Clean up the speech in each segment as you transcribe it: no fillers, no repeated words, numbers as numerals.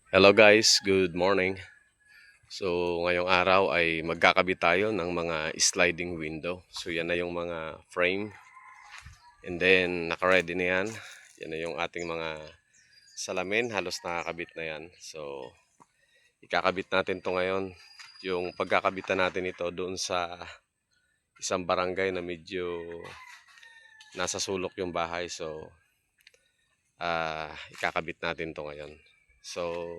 Hello guys, good morning. So ngayong araw ay magkakabit tayo ng mga sliding window. So yan na yung mga frame. And then naka-ready na yan. Yan na yung ating mga salamin. Halos nakakabit na yan. So ikakabit natin to ngayon. Yung pagkakabitan natin ito doon sa isang barangay na medyo nasa sulok yung bahay. So ikakabit natin to ngayon. So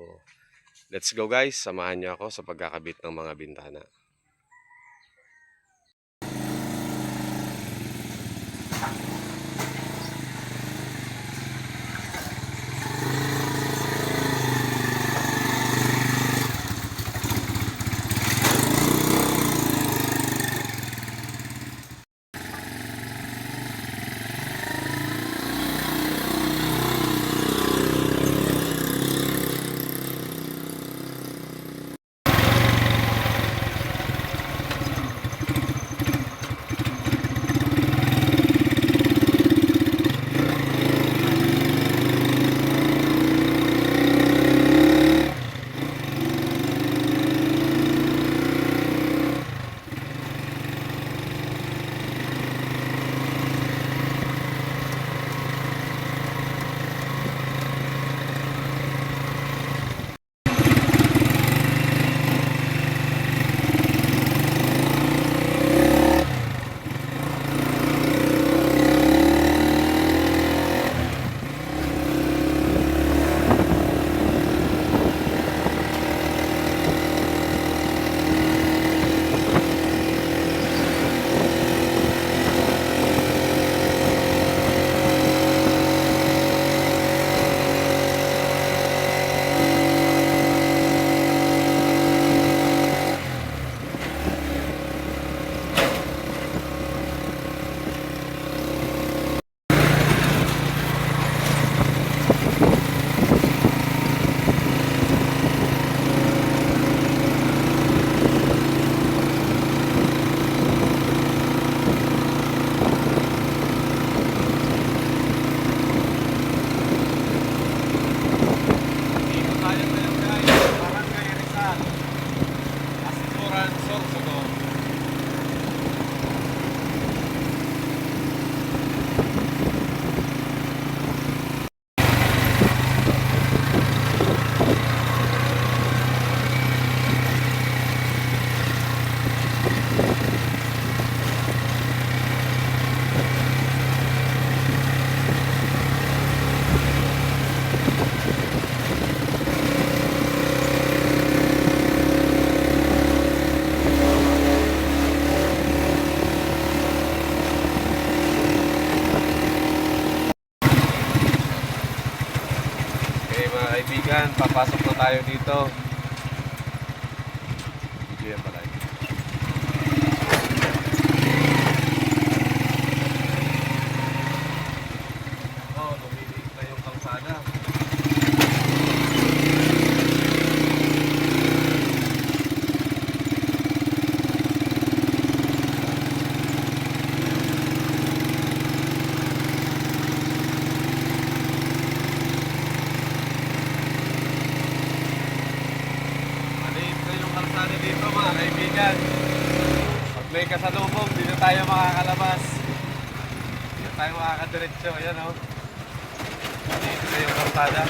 let's go guys. Samahan niyo ako sa pagkakabit ng mga bintana. Kaibigan, papasok na tayo dito. Diyan pala. Oh, lumiliit na yung kalsada. Maliit na yung kalsada dito mga kaibigan. Pag may kasalubong, dito tayo makakalabas. Dito tayo makakadiretso. Ayan o. Maliit na yung kalsada.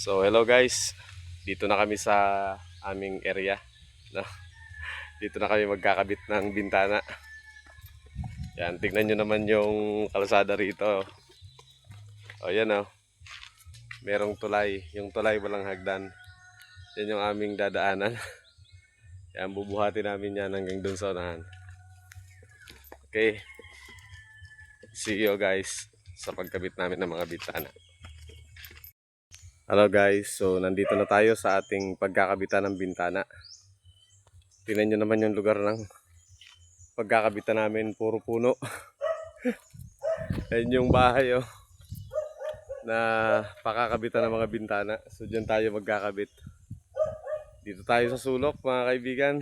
So hello guys, dito na kami sa aming area, no? Dito na kami magkakabit ng bintana. Yan, tignan nyo naman yung kalsada rito. O yan o, merong tulay, yung tulay walang hagdan. Yan yung aming dadaanan. Yan, bubuhatin namin yan hanggang dun sa unahan. Okay, see you guys sa pagkabit namin ng mga bintana. Hello guys, so nandito na tayo sa ating pagkakabitan ng bintana. Tingnan nyo naman yung lugar ng pagkakabitan namin, puro puno. Ayun yung bahay oh, na pakakabitan ng mga bintana. So dyan tayo magkakabit. Dito tayo sa sulok mga kaibigan.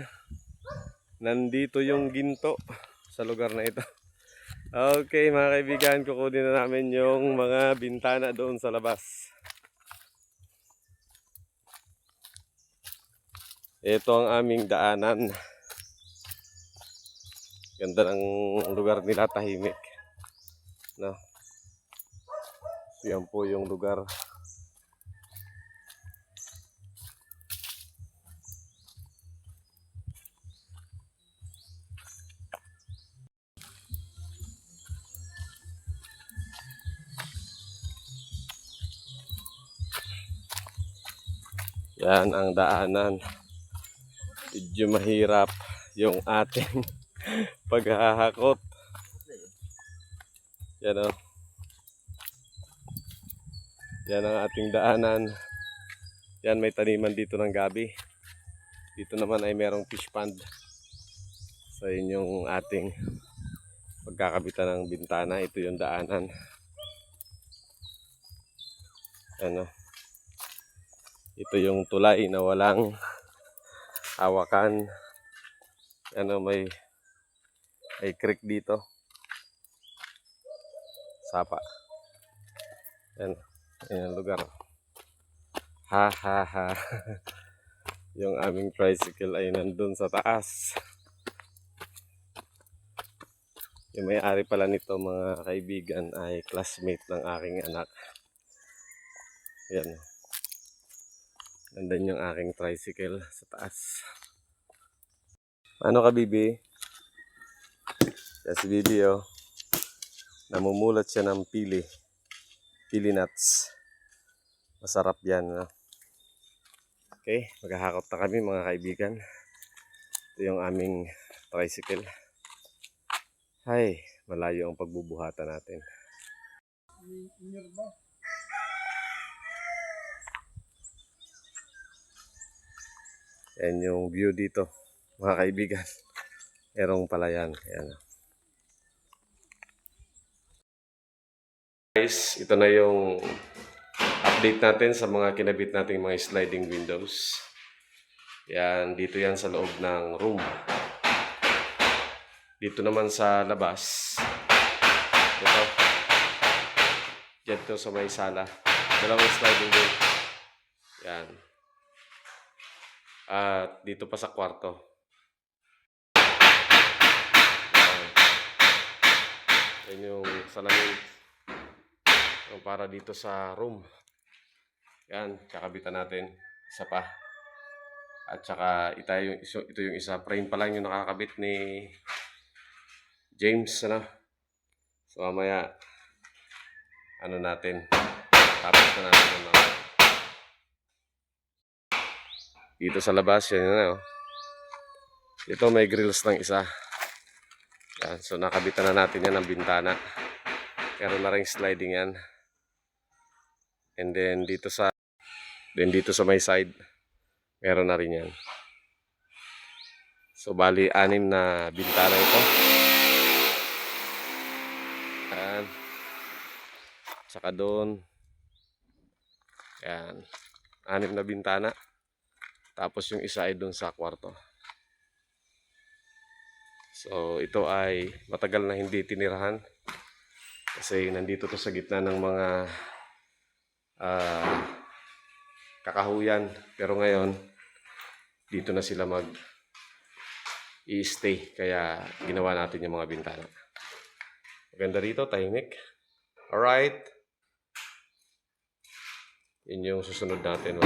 Nandito yung ginto sa lugar na ito. Okay mga kaibigan, kukunin na namin yung mga bintana doon sa labas. Ito ang aming daanan. Ganda ng lugar nila, tahimik. No? Yan po yung lugar. Yan ang daanan. Medyo mahirap yung ating paghahakot. Yan o. Yan ang ating daanan. Yan, may taniman dito ng gabi. Dito naman ay merong fish pond. So yun yung ating pagkakabitan ng bintana. Ito yung daanan. Ano? Ito yung tulay na walang hawakan. Ano, may creek dito. Sapa. Yan. Yan ang lugar. Ha ha ha. Yung aming tricycle ay nandun sa taas. Yung may-ari pala nito mga kaibigan ay classmate ng aking anak. Yan. Nandun yung aking tricycle sa taas. Ano ka, Bibi? Yan si Bibi oh. Namumulat siya ng pili. Pili nuts. Masarap yan. No? Okay, maghahakot na kami mga kaibigan. Ito yung aming tricycle. Ay, malayo ang pagbubuhatan natin. Yan yung view dito mga kaibigan. Erong pala yan. Yan. Guys, ito na yung update natin sa mga kinabit nating mga sliding windows. Yan, dito yan sa loob ng room. Dito naman sa labas. Ito. Dito sa may sala. Dalawang sliding door. Yan. At dito pa sa kwarto. Yan yung salamin. Para dito sa room. Yan, kakabitan natin. Isa pa. At saka ito yung isa. Frame pa lang yung nakakabit ni James. Ano? So mamaya, ano natin. Tapos na natin yung mga. Dito sa labas, yan na. Oh. Ito may grills ng isa. Yan, so nakabitan na natin yan ng bintana. Meron na rin sliding yan. And then dito sa may side, meron na rin yan. So bali 6 na bintana ito. Yan. Saka doon. Yan. 6 na bintana. Tapos yung isa ay doon sa kwarto. So ito ay matagal na hindi tinirahan. Kasi nandito to sa gitna ng mga kakahuyan. Pero ngayon, dito na sila i-stay. Kaya ginawa natin yung mga bintana. Maganda rito, tahimik. Alright. Yun yung susunod natin.